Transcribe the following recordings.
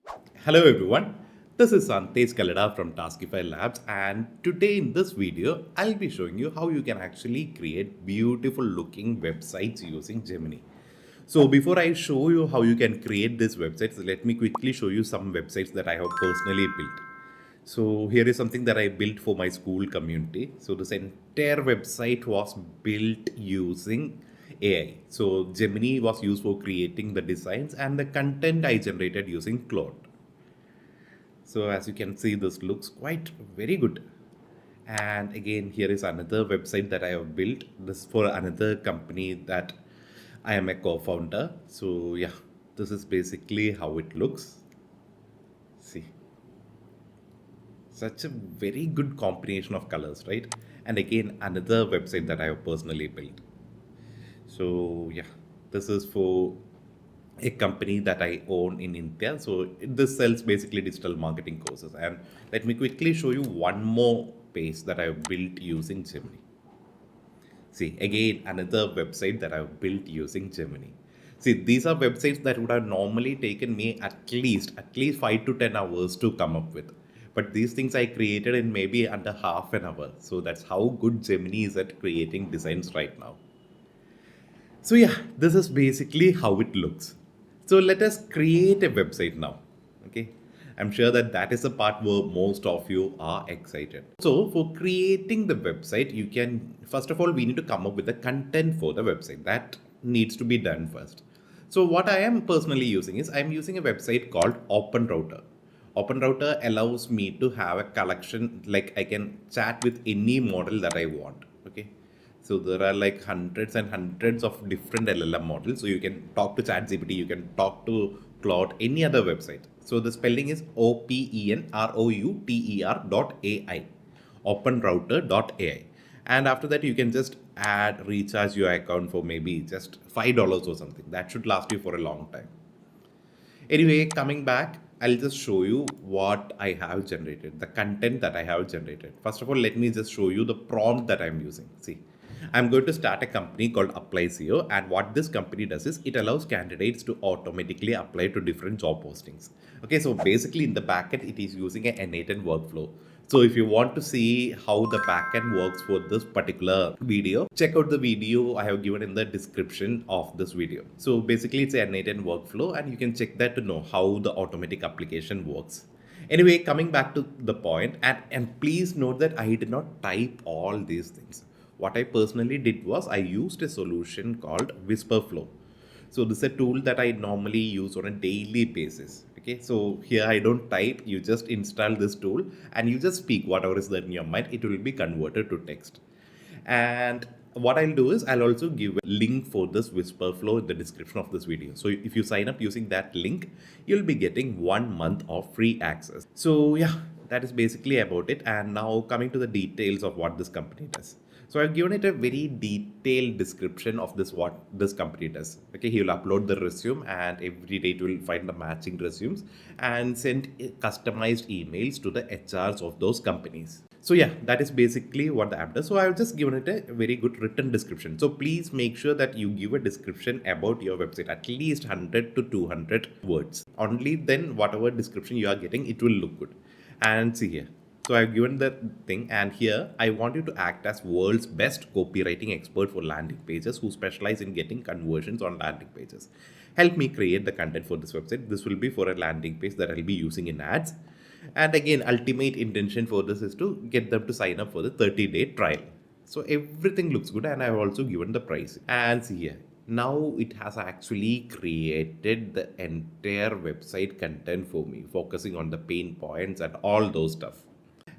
Hello everyone, this is Santesh Kalada from Taskify Labs, and today in this video I'll be showing you how you can actually create beautiful looking websites using Gemini. So before I show you how you can create these websites, let me quickly show you some websites that I have personally built. So here is something that I built for my school community. So this entire website was built using AI. So Gemini was used for creating the designs and the content I generated using Claude. So as you can see, this looks quite very good. And again, here is another website that I have built. This is for another company that I am a co-founder. So yeah, this is basically how it looks. See, such a very good combination of colors, right? And again, another website that I have personally built. So yeah, this is for a company that I own in India. So this sells basically digital marketing courses. And let me quickly show you one more page that I have built using Gemini. See, again, another website that I've built using Gemini. See, these are websites that would have normally taken me at least 5 to 10 hours to come up with. But these things I created in maybe under half an hour. So that's how good Gemini is at creating designs right now. So yeah, this is basically how it looks. So let us create a website now. Okay. I'm sure that that is the part where most of you are excited. So for creating the website, you can, first of all, we need to come up with the content for the website. That needs to be done first. So what I am personally using is I'm using a website called OpenRouter. OpenRouter allows me to have a collection, like I can chat with any model that I want. Okay. So there are like hundreds and hundreds of different LLM models. So you can talk to ChatGPT, you can talk to Claude, any other website. So the spelling is OpenRouter.ai, OpenRouter.ai. And after that, you can just recharge your account for maybe just $5 or something. That should last you for a long time. Anyway, coming back, I'll just show you what I have generated, the content that I have generated. First of all, let me just show you the prompt that I'm using. See, I'm going to start a company called Apply SEO, and what this company does is it allows candidates to automatically apply to different job postings. Okay, so basically in the backend, it is using an innate workflow. So if you want to see how the backend works for this particular video, check out the video I have given in the description of this video. So basically it's a innate workflow and you can check that to know how the automatic application works. Anyway, coming back to the point, and please note that I did not type all these things. What I personally did was I used a solution called Whisperflow. So this is a tool that I normally use on a daily basis. Okay, so here I don't type, you just install this tool and you just speak whatever is there in your mind, it will be converted to text. And what I'll do is I'll also give a link for this Whisper Flow in the description of this video. So if you sign up using that link, you'll be getting 1 month of free access. So yeah, that is basically about it. And now coming to the details of what this company does. So I've given it a very detailed description of this what this company does. Okay, he will upload the resume and every day it will find the matching resumes and send customized emails to the HRs of those companies. So yeah, that is basically what the app does. So I've just given it a very good written description. So please make sure that you give a description about your website, at least 100 to 200 words. Only then whatever description you are getting, it will look good. And see here. So I've given the thing, and here I want you to act as world's best copywriting expert for landing pages who specialize in getting conversions on landing pages. Help me create the content for this website. This will be for a landing page that I'll be using in ads. And again, ultimate intention for this is to get them to sign up for the 30-day trial. So everything looks good, and I've also given the price. And see here, now it has actually created the entire website content for me, focusing on the pain points and all those stuff.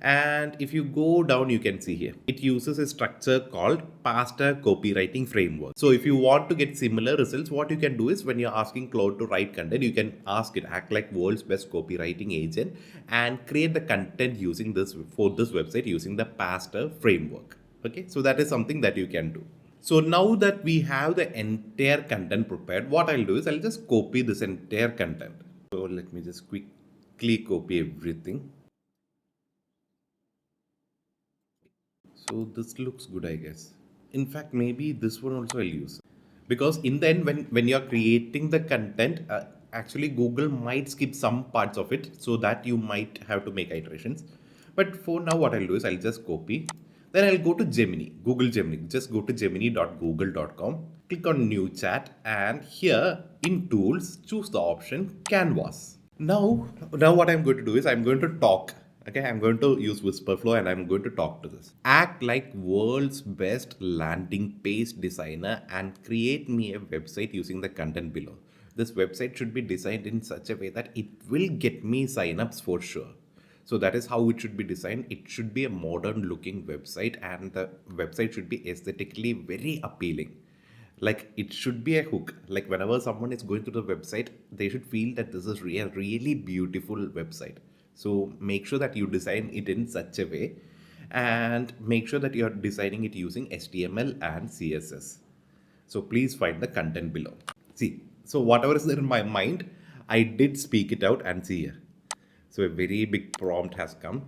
And if you go down, you can see here, it uses a structure called faster copywriting framework. So if you want to get similar results, what you can do is when you're asking Claude to write content, you can ask it, act like world's best copywriting agent and create the content using this for this website using the faster framework. Okay, so that is something that you can do. So now that we have the entire content prepared, what I'll do is I'll just copy this entire content. So let me just quickly copy everything. So this looks good, I guess. In fact, maybe this one also I'll use. Because in the end, when you're creating the content, actually Google might skip some parts of it so that you might have to make iterations. But for now, what I'll do is I'll just copy. Then I'll go to Gemini, Google Gemini. Just go to gemini.google.com, click on new chat, and here in tools, choose the option canvas. Now what I'm going to do is I'm going to talk. Okay, I'm going to use Whisperflow and I'm going to talk to this. Act like world's best landing page designer and create me a website using the content below. This website should be designed in such a way that it will get me signups for sure. So that is how it should be designed. It should be a modern looking website and the website should be aesthetically very appealing. Like it should be a hook. Like whenever someone is going to the website, they should feel that this is a really beautiful website. So make sure that you design it in such a way and make sure that you're designing it using HTML and CSS. So please find the content below. See, so whatever is there in my mind, I did speak it out and see here. So a very big prompt has come.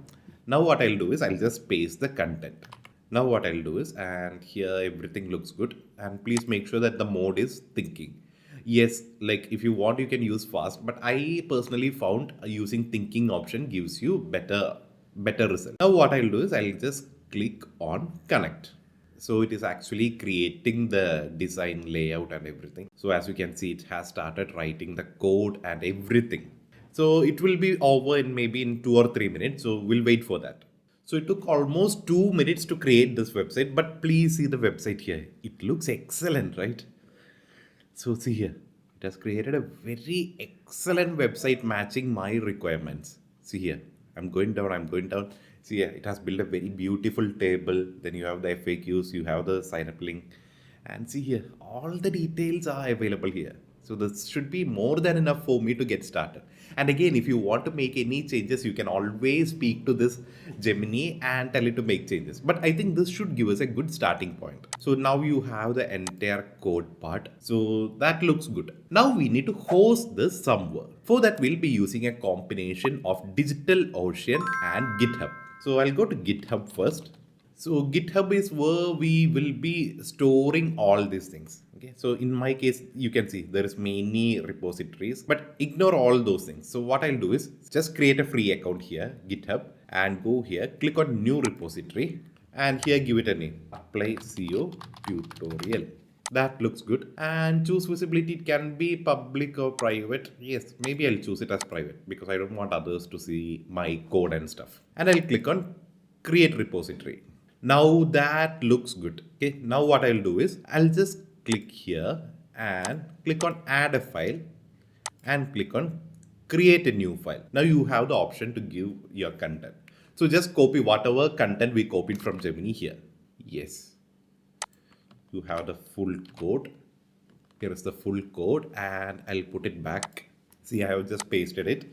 Now what I'll do is I'll just paste the content. Now what I'll do is, and here everything looks good. And please make sure that the mode is thinking. Yes, like if you want, you can use fast, but I personally found using thinking option gives you better result. Now what I'll do is I'll just click on connect. So it is actually creating the design layout and everything. So as you can see, it has started writing the code and everything. So it will be over in maybe in 2 or 3 minutes. So we'll wait for that. So it took almost 2 minutes to create this website, but please see the website here. It looks excellent, right? So see here, it has created a very excellent website matching my requirements. See here, I'm going down. See here, it has built a very beautiful table. Then you have the FAQs, you have the sign up link. And see here, all the details are available here. So this should be more than enough for me to get started. And again, if you want to make any changes, you can always speak to this Gemini and tell it to make changes. But I think this should give us a good starting point. So now you have the entire code part. So that looks good. Now we need to host this somewhere. For that, we'll be using a combination of DigitalOcean and GitHub. So I'll go to GitHub first. So GitHub is where we will be storing all these things. Okay. So in my case, you can see there is many repositories, but ignore all those things. So what I'll do is just create a free account here, GitHub, and go here, click on new repository, and here give it a name, apply SEO tutorial. That looks good. And choose visibility. It can be public or private. Yes, maybe I'll choose it as private because I don't want others to see my code and stuff. And I'll click on create repository. Now that looks good. Okay. Now what I'll do is I'll just click here and click on add a file and click on create a new file. Now you have the option to give your content. So just copy whatever content we copied from Gemini here. Yes. You have the full code. Here is the full code and I'll put it back. See, I have just pasted it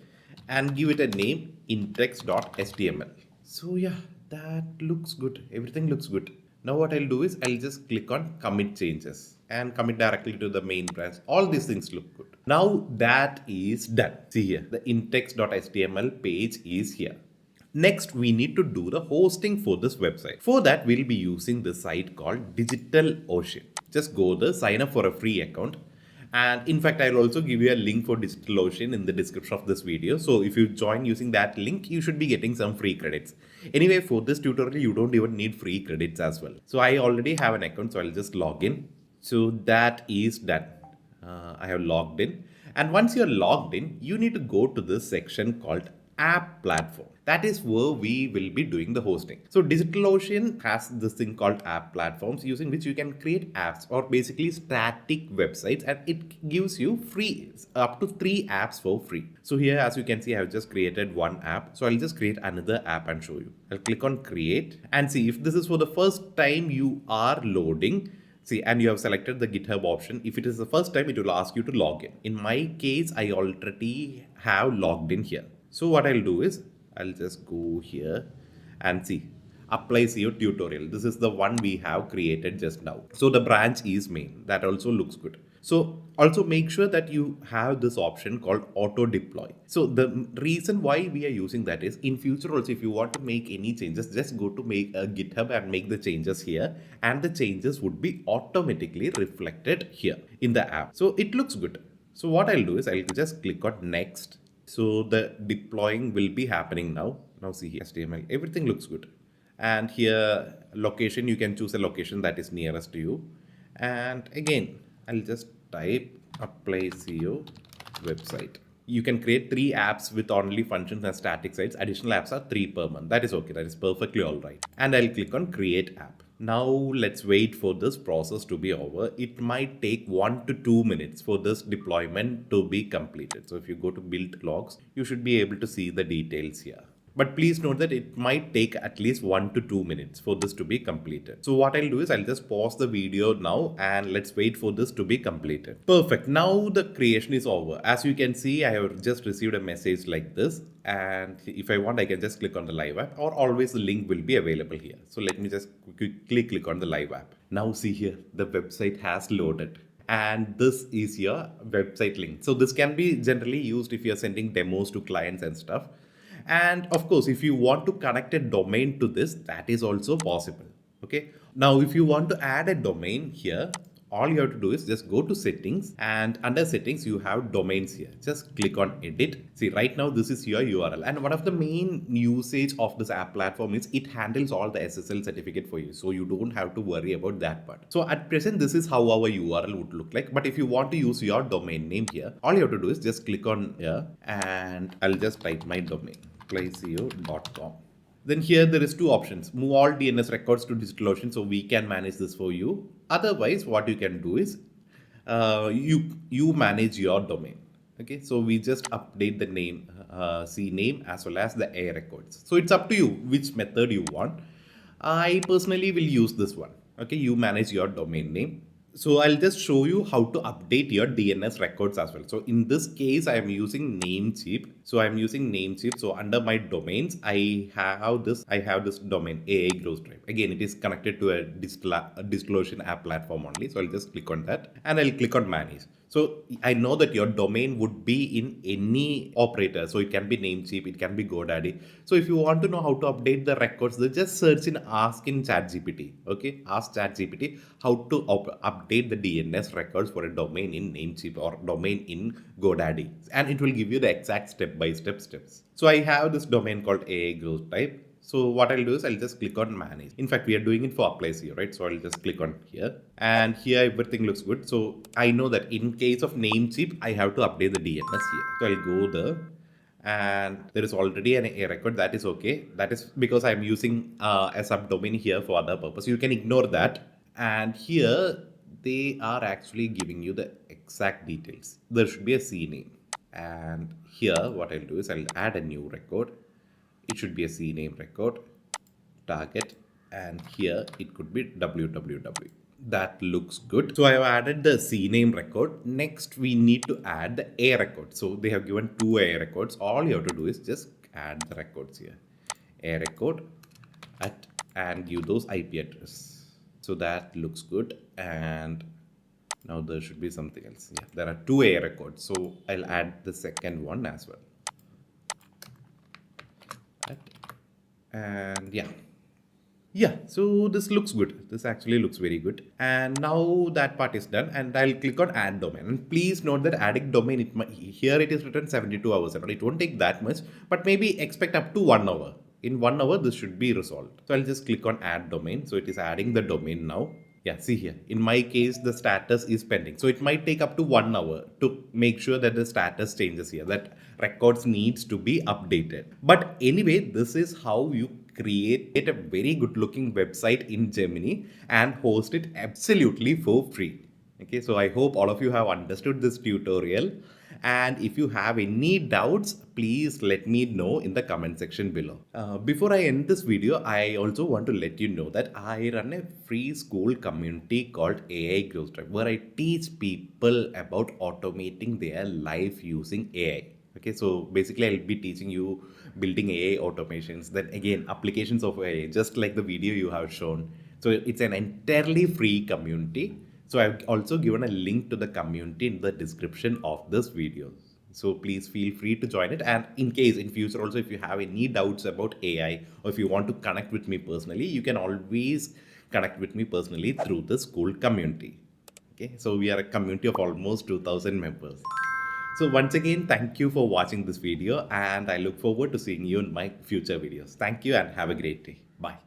and give it a name index.html. So yeah, that looks good. Everything looks good. Now what I'll do is I'll just click on commit changes and commit directly to the main branch. All these things look good. Now that is done. See here, the index.html page is here. Next, we need to do the hosting for this website. For that, we'll be using the site called DigitalOcean. Just go there, sign up for a free account. And in fact, I'll also give you a link for DigitalOcean in the description of this video. So if you join using that link, you should be getting some free credits. Anyway, for this tutorial, you don't even need free credits as well. So I already have an account, so I'll just log in. So that is done. I have logged in. And once you're logged in, you need to go to this section called App Platform. That is where we will be doing the hosting. So DigitalOcean has this thing called App Platforms, using which you can create apps or basically static websites, and it gives you free up to 3 apps for free. So here, as you can see, I have just created one app. So I'll just create another app and show you. I'll click on create and see if this is for the first time you are loading. See, and you have selected the GitHub option. If it is the first time, it will ask you to log in. In my case, I already have logged in here. So what I'll do is I'll just go here and see apply SEO tutorial. This is the one we have created just now. So the branch is main. That also looks good. So also make sure that you have this option called auto deploy. So the reason why we are using that is in future also, if you want to make any changes, just go to make a GitHub and make the changes here, and the changes would be automatically reflected here in the app. So it looks good. So what I'll do is I'll just click on next. So the deploying will be happening now. Now see here, HTML, everything looks good. And here location, you can choose a location that is nearest to you. And again, I'll just type apply SEO website. You can create 3 apps with only functions and static sites. Additional apps are 3 per month. That is okay. That is perfectly all right. And I'll click on create app. Now let's wait for this process to be over. It might take 1 to 2 minutes for this deployment to be completed. So if you go to build logs, you should be able to see the details here. But please note that it might take at least 1 to 2 minutes for this to be completed. So what I'll do is I'll just pause the video now and let's wait for this to be completed. Perfect. Now the creation is over. As you can see, I have just received a message like this. And if I want, I can just click on the live app, or always the link will be available here. So let me just quickly click on the live app. Now see here, the website has loaded. And this is your website link. So this can be generally used if you're sending demos to clients and stuff. And of course, if you want to connect a domain to this, that is also possible. Okay. Now, if you want to add a domain here, all you have to do is just go to settings, and under settings, you have domains here. Just click on edit. See, right now, this is your URL. And one of the main usage of this app platform is it handles all the SSL certificate for you. So you don't have to worry about that part. So at present, this is how our URL would look like. But if you want to use your domain name here, all you have to do is just click on here, and I'll just type my domain, placeo.com. Then here there is 2 options. Move all DNS records to DigitalOcean, so we can manage this for you. Otherwise, what you can do is you manage your domain. Okay, so we just update the name, CNAME as well as the A records. So it's up to you which method you want. I personally will use this one. Okay, you manage your domain name. So I'll just show you how to update your DNS records as well. So in this case, I am using Namecheap. So I'm using Namecheap. So under my domains, I have this domain AA Growth Drive. Again, it is connected to a DigitalOcean app platform only. So I'll just click on that and I'll click on manage. So I know that your domain would be in any operator. So it can be Namecheap, it can be GoDaddy. So if you want to know how to update the records, then just search in Ask in ChatGPT. Okay, ask ChatGPT how to update the DNS records for a domain in Namecheap or domain in GoDaddy, and it will give you the exact step-by-step steps. So I have this domain called AA Growth Type. So what I'll do is I'll just click on manage. In fact, we are doing it for apply SEO, right? So I'll just click on here, and here everything looks good. So I know that in case of Namecheap, I have to update the DNS here. So I'll go there, and there is already an A record. That is okay. That is because I'm using a subdomain here for other purpose. You can ignore that. And here they are actually giving you the exact details. There should be a CNAME. And here what I'll do is I'll add a new record. It should be a CNAME record, target, and here it could be www. That looks good. So I have added the CNAME record. Next, we need to add the A record. So they have given 2 A records. All you have to do is just add the records here. A record and give those IP address. So that looks good. And now there should be something else. Yeah, there are 2 A records. So I'll add the second one as well. And yeah, so this looks good. This actually looks very good. And now that part is done, and I'll click on add domain. And please note that adding domain, here it is written 72 hours, and it won't take that much, but maybe expect up to 1 hour. In 1 hour, this should be resolved. So I'll just click on add domain. So it is adding the domain now. Yeah, see here. In my case, the status is pending. So it might take up to 1 hour to make sure that the status changes here, that records needs to be updated. But anyway, this is how you create a very good looking website in Gemini and host it absolutely for free. Okay, so I hope all of you have understood this tutorial. And if you have any doubts, please let me know in the comment section below. Before I end this video, I also want to let you know that I run a free school community called AI Growth Drive, where I teach people about automating their life using AI. Okay, so basically I'll be teaching you building AI automations, then again applications of AI, just like the video you have shown. So it's an entirely free community. So I've also given a link to the community in the description of this video. So please feel free to join it. And in case in future also, if you have any doubts about AI, or if you want to connect with me personally, you can always connect with me personally through the school community. Okay, so we are a community of almost 2000 members. So once again, thank you for watching this video, and I look forward to seeing you in my future videos. Thank you and have a great day. Bye.